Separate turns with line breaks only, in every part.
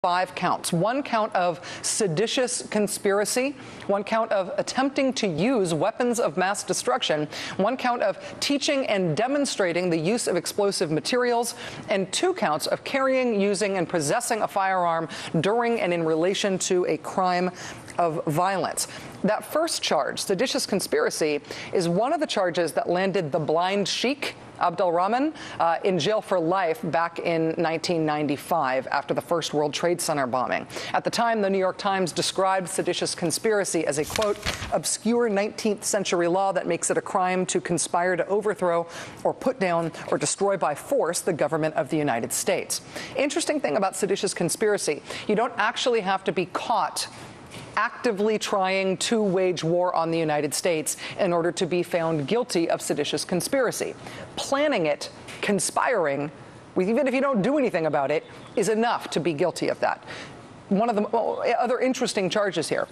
5 counts. 1 count of seditious conspiracy, 1 count of attempting to use weapons of mass destruction, 1 count of teaching and demonstrating the use of explosive materials, and 2 counts of carrying, using, and possessing a firearm during and in relation to a crime of violence. That first charge, seditious conspiracy, is one of the charges that landed the blind sheik, Abdelrahman, in jail for life back in 1995 after the first World Trade Center bombing. At the time, the New York Times described seditious conspiracy as a, quote, obscure 19th century law that makes it a crime to conspire to overthrow or put down or destroy by force the government of the United States. Interesting thing about seditious conspiracy, you don't actually have to be caught actively trying to wage war on the United States in order to be found guilty of seditious conspiracy. Planning it, conspiring, even if you don't do anything about it, is enough to be guilty of that. One of the other interesting charges here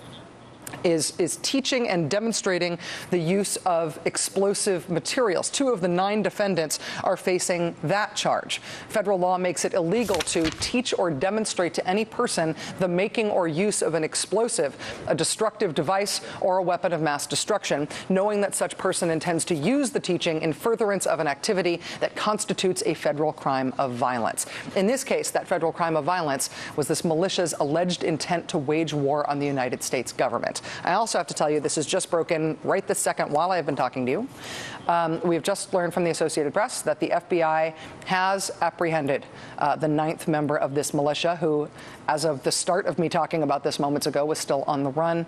is teaching and demonstrating the use of explosive materials. 2 of the 9 defendants are facing that charge. Federal law makes it illegal to teach or demonstrate to any person the making or use of an explosive, a destructive device, or a weapon of mass destruction, knowing that such person intends to use the teaching in furtherance of an activity that constitutes a federal crime of violence. In this case, that federal crime of violence was this militia's alleged intent to wage war on the United States government. I also have to tell you, this has just broken right this second while I've been talking to you. We have just learned from the Associated Press that the FBI has apprehended the 9th member of this militia who, as of the start of me talking about this moments ago, was still on the run.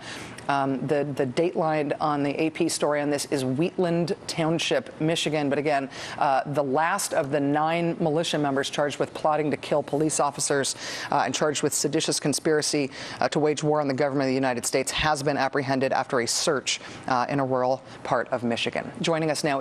The dateline on the AP story on this is Wheatland Township, Michigan. But again, the last of the 9 militia members charged with plotting to kill police officers and charged with seditious conspiracy to wage war on the government of the United States has been apprehended after a search in a rural part of Michigan. Joining us now